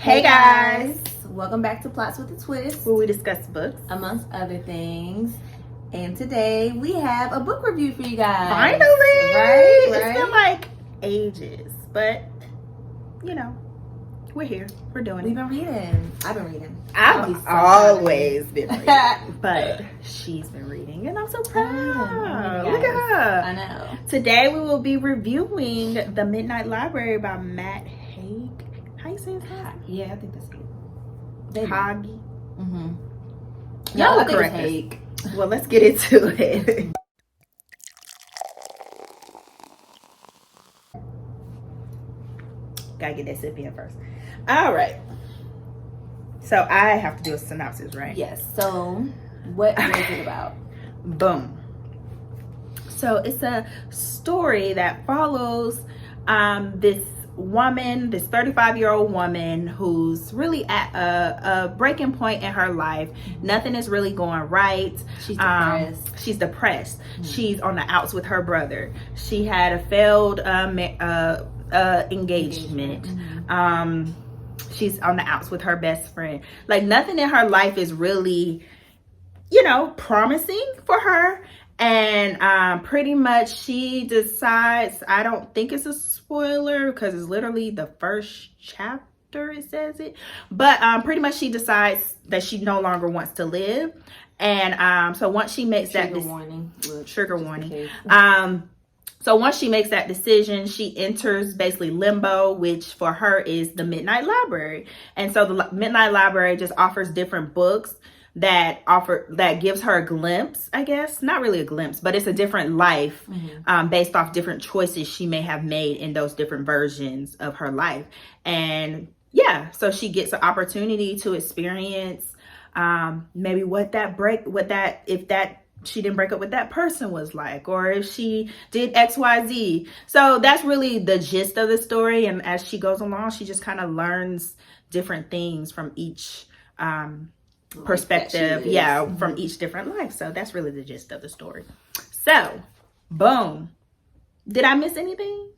Hey guys! Welcome back to Plots with a Twist, where we discuss books, amongst other things. And today we have a book review for you guys. Finally! Right? It's been like ages, but you know, we're here. We're doing We've it. been reading. I've been reading. I've always been reading, but she's been reading, and I'm so proud. Look at her. I know. Today we will be reviewing The Midnight Library by Matt Haig. How you say his name? Yeah, I think that's it. Haig. Mm-hmm. Y'all I think correct it's us. Haig. Well, let's get into it. Gotta get that sip in first. All right. So I have to do a synopsis, right? Yes. So, what is it about? Boom. So it's a story that follows this woman, this 35-year-old woman who's really at a breaking point in her life. Nothing is really going right. She's depressed. She's depressed. She's on the outs with her brother. She had a failed engagement. She's on the outs with her best friend. Like, nothing in her life is really, promising for her. And pretty much she decides, I don't think it's a spoiler because it's literally the first chapter, it says it. But pretty much she decides that she no longer wants to live. And so once she makes Trigger warning. So once she makes that decision, she enters basically limbo, which for her is the Midnight Library. And so the Midnight Library just offers different books that gives her a glimpse, I guess. Not really a glimpse, but it's a different life based off different choices she may have made in those different versions of her life. And yeah, so she gets an opportunity to experience maybe if she didn't break up with that person was like, or if she did XYZ. So that's really the gist of the story. And as she goes along, she just kind of learns different things from each perspective. From each different life. So that's really the gist of the story. So, boom. Did I miss anything?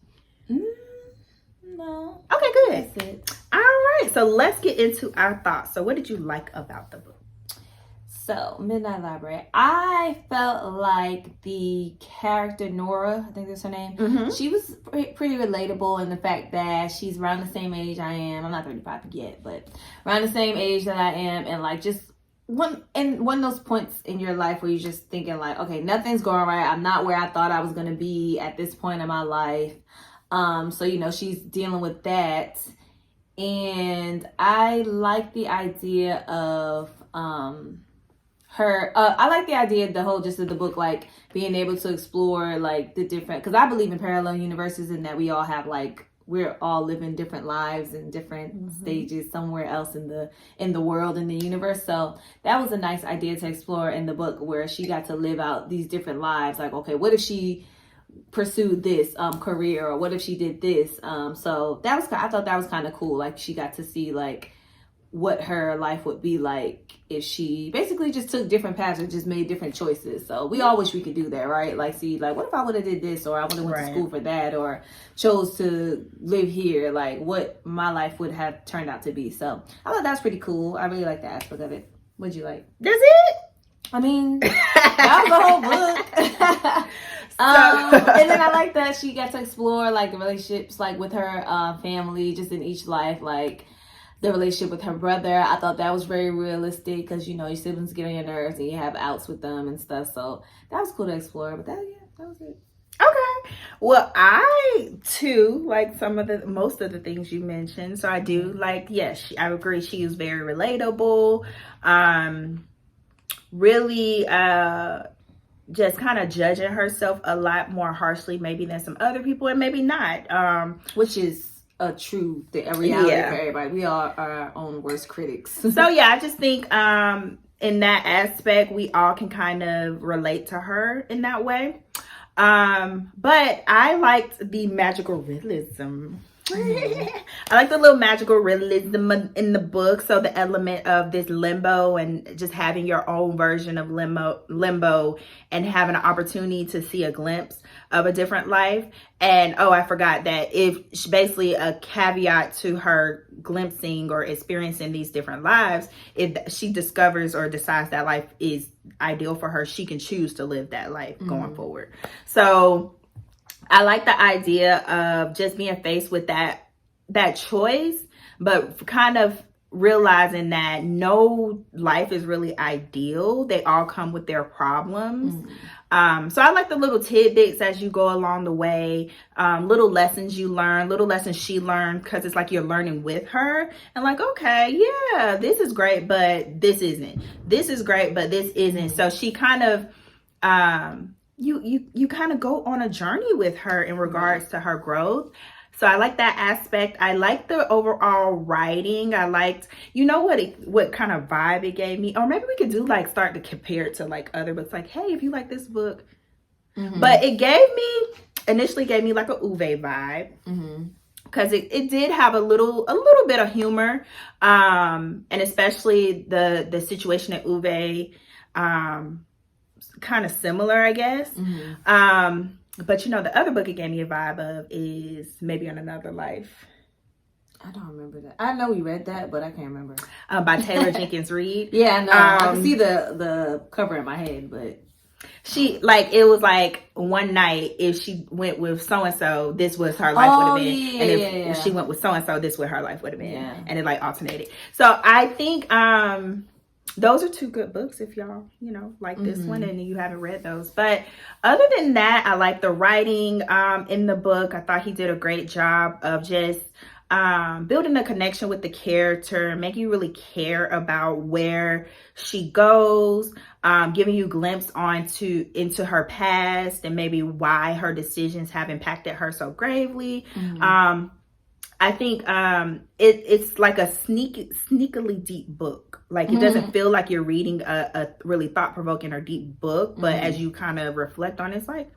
No. Okay, good. That's it. All right. So let's get into our thoughts. So what did you like about the book? So, Midnight Library. I felt like the character Nora, I think that's her name, she was pretty relatable in the fact that she's around the same age I am. I'm not 35 yet, but around the same age that I am. And like just one of those points in your life where you're just thinking like, okay, nothing's going right. I'm not where I thought I was going to be at this point in my life. So, she's dealing with that. And I like the idea of... I like the idea, the whole gist of the book, like being able to explore like the different, because I believe in parallel universes and that we all have like, we're all living different lives in different stages somewhere else in the world, in the universe. So that was a nice idea to explore in the book, where she got to live out these different lives. Like, okay, what if she pursued this career, or what if she did this? So that was, I thought that was kind of cool. Like, she got to see like what her life would be like if she basically just took different paths or just made different choices. So we all wish we could do that, right? Like, see, like, what if I would have did this, or I would have went to school for that, or chose to live here, like what my life would have turned out to be. So I thought that's pretty cool. I really like that aspect of it. What'd you like? That's it? I mean, that was the whole book. And then I like that she got to explore like the relationships like with her family, just in each life, like the relationship with her brother. I thought that was very realistic because, your siblings get on your nerves and you have outs with them and stuff. So that was cool to explore. But that was it. Okay. Well, I too like most of the things you mentioned. So I do like, yes, I agree. She is very relatable. Really, just kind of judging herself a lot more harshly maybe than some other people, and maybe not. Which is a reality for everybody. We are our own worst critics. So yeah, I just think in that aspect we all can kind of relate to her in that way. But I liked the magical realism I like the little magical realism in the book. So the element of this limbo and just having your own version of limbo and having an opportunity to see a glimpse of a different life. And I forgot that if basically a caveat to her glimpsing or experiencing these different lives, if she discovers or decides that life is ideal for her, she can choose to live that life going forward. So I like the idea of just being faced with that choice, but kind of realizing that no life is really ideal. They all come with their problems. So I like the little tidbits as you go along the way, little lessons you learn, little lessons she learned, because it's like you're learning with her and like, okay, yeah, this is great, but this isn't. This is great, but this isn't. So she kind of, you kind of go on a journey with her in regards to her growth. So I like that aspect. I like the overall writing. I liked, what kind of vibe it gave me. Or maybe we could do like start to compare it to like other books. Like, hey, if you like this book. But it initially gave me like a Uwe vibe. Because it did have a little bit of humor. And especially the situation at Uwe, kind of similar, I guess. But the other book it gave me a vibe of is Maybe on Another Life. I don't remember that. I know we read that, but I can't remember. By Taylor Jenkins Reid. Yeah, no, I can see the cover in my head, but she it was like one night if she went with so and so, this was her life would have been, and if she went with so and so, this what her life would have been, and it like alternated. So I think those are two good books if y'all, like this one and you haven't read those. But other than that, I like the writing in the book. I thought he did a great job of just building a connection with the character, making you really care about where she goes, giving you a glimpse into her past and maybe why her decisions have impacted her so gravely. I think it's like a sneakily deep book. Like it doesn't feel like you're reading a really thought-provoking or deep book, but as you kind of reflect on it, it's like,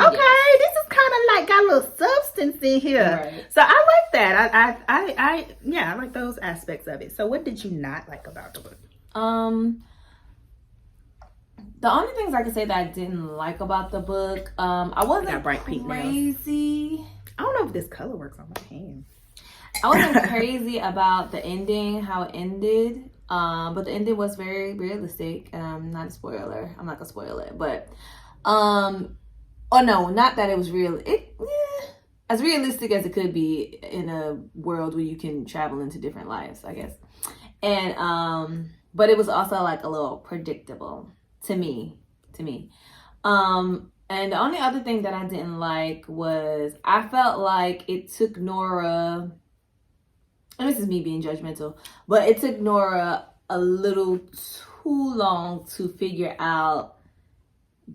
okay, this is kind of like got a little substance in here. Right. So I like that. I like those aspects of it. So what did you not like about the book? The only things I could say that I didn't like about the book, I wasn't crazy. I don't know if this color works on my hand. I wasn't crazy about the ending, how it ended. But the ending was very realistic. Not a spoiler. I'm not gonna spoil it, but no, not that it was real. As realistic as it could be in a world where you can travel into different lives, I guess. And but it was also like a little predictable to me. And the only other thing that I didn't like was I felt like it took Nora, and this is me being judgmental, but it took Nora a little too long to figure out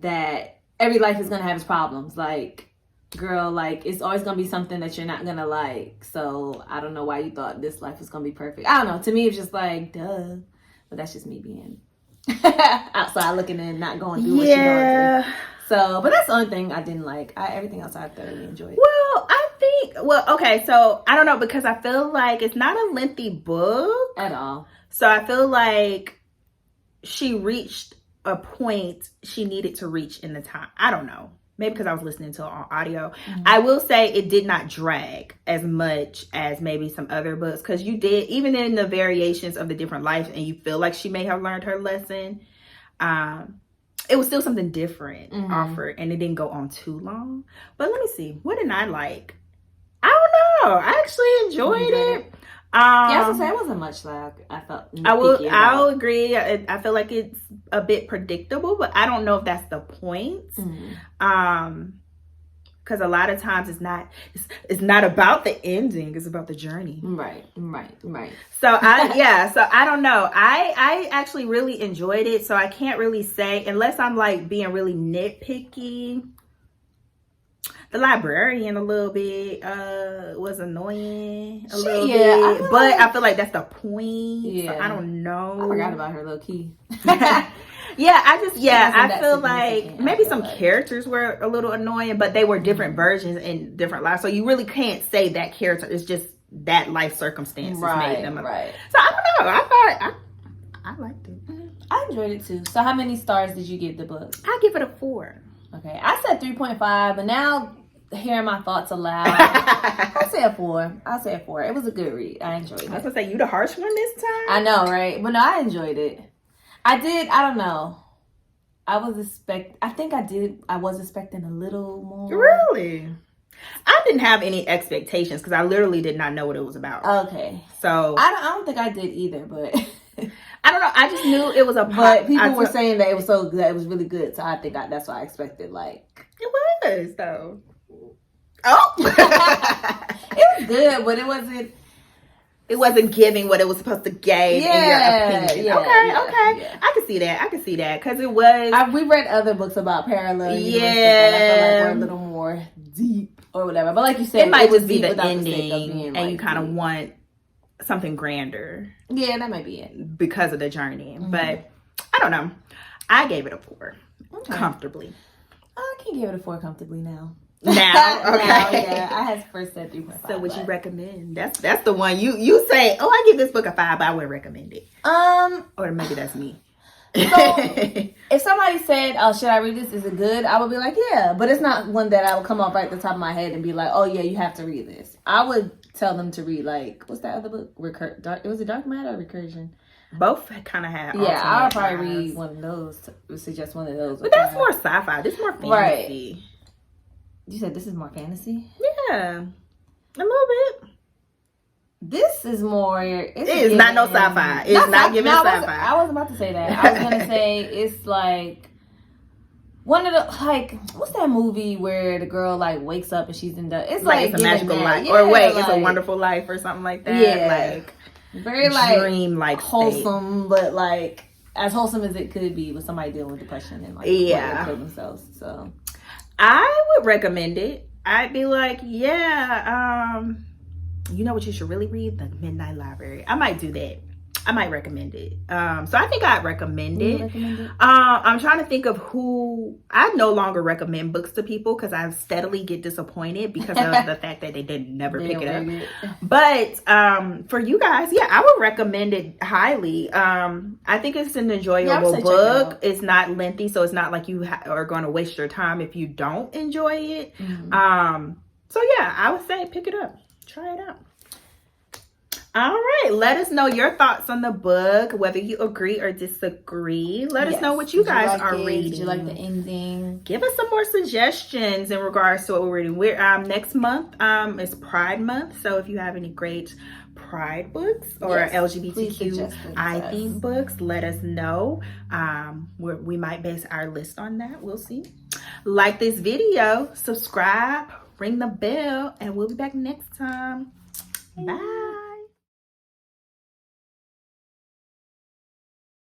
that every life is going to have its problems. Like, girl, like, it's always going to be something that you're not going to like. So I don't know why you thought this life was going to be perfect. I don't know. To me, it's just like, duh. But that's just me being outside looking in, not going through what she's going through. So, but that's the only thing I didn't like. Everything else I thoroughly enjoyed. Okay, so I don't know, because I feel like it's not a lengthy book at all. So I feel like she reached a point she needed to reach in the time. I don't know. Maybe because I was listening to it on audio. I will say it did not drag as much as maybe some other books, because you did, even in the variations of the different lives, and you feel like she may have learned her lesson. It was still something different offered, and it didn't go on too long. But let me see. What did I like? I don't know. I actually enjoyed it. I was gonna say it wasn't much like I felt. I'll agree. I feel like it's a bit predictable, but I don't know if that's the point. Because a lot of times it's not about the ending, it's about the journey. Right. So I don't know. I actually really enjoyed it, so I can't really say, unless I'm like being really nitpicky. The librarian a little bit was annoying a little bit, but I feel like that's the point. Yeah, so I don't know. I forgot about her low key. I feel like significant, maybe I feel some like. characters were a little annoying, but they were different versions in different lives. So you really can't say that character is just that life circumstances made them. Right. So I don't know. I thought I liked it. I enjoyed it too. So how many stars did you give the book? I give it a 4. Okay, I said 3.5, but now hearing my thoughts aloud, I'll say a 4. It was a good read. I enjoyed it. I was gonna say, you the harsh one this time. I know, right? But no, I enjoyed it. I don't know. I was expecting a little more. Really? I didn't have any expectations because I literally did not know what it was about. Okay. So I don't think I did either, but I don't know. I just knew it was a but people were saying that it was so good, that it was really good. So I think that's why I expected, like, it was though. Oh. it was good, but it wasn't giving what it was supposed to give in your opinion. Okay. Yeah. I can see that because it was. We read other books about parallel universes that I feel like were a little more deep or whatever. But like you said, it might just be deep the without ending, and you kind of want something grander. Yeah, that might be it because of the journey. But I don't know. I gave it a 4 comfortably. I can give it a 4 comfortably now. Now, okay. Now, yeah, I had first said 3.5. So would you recommend? That's the one you say. Oh, I give this book a 5, but I wouldn't recommend it. Or maybe that's me. So if somebody said, "Oh, should I read this? Is it good?" I would be like, "Yeah," but it's not one that I would come off right at the top of my head and be like, "Oh yeah, you have to read this." I would tell them to read, like, what's that other book? Was it Dark Matter or Recursion? Both kind of have. Yeah, I would probably read one of those. Suggest one of those. But that's more sci-fi. This is more fantasy. Right. You said this is more fantasy? Yeah, a little bit. This is more. It is not no sci-fi. It's not giving sci-fi. I was about to say that. I was gonna say it's like one of the, like, what's that movie where the girl like wakes up and she's in the. It's like it's a magical life, yeah, or wait, like, it's a wonderful life, or something like that. Yeah, like very like dream-like wholesome, but like as wholesome as it could be with somebody dealing with depression and like kill themselves. So I would recommend it. I'd be like, yeah, you know what you should really read? The Midnight Library. I might do that. I might recommend it. So I think I'd recommend it. I'm trying to think of who. I no longer recommend books to people because I steadily get disappointed because of the fact that they never pick it up. But for you guys, yeah, I would recommend it highly. I think it's an enjoyable book. It's not lengthy, so it's not like you are going to waste your time if you don't enjoy it. So yeah, I would say pick it up. Try it out. All right, let us know your thoughts on the book, whether you agree or disagree. Let us know what you guys are reading. Did you like the ending? Give us some more suggestions in regards to what we're reading. We're next month is Pride Month, so if you have any great Pride books or LGBTQI themed books, let us know. We might base our list on that. We'll see. Like this video, subscribe, ring the bell, and we'll be back next time. Bye.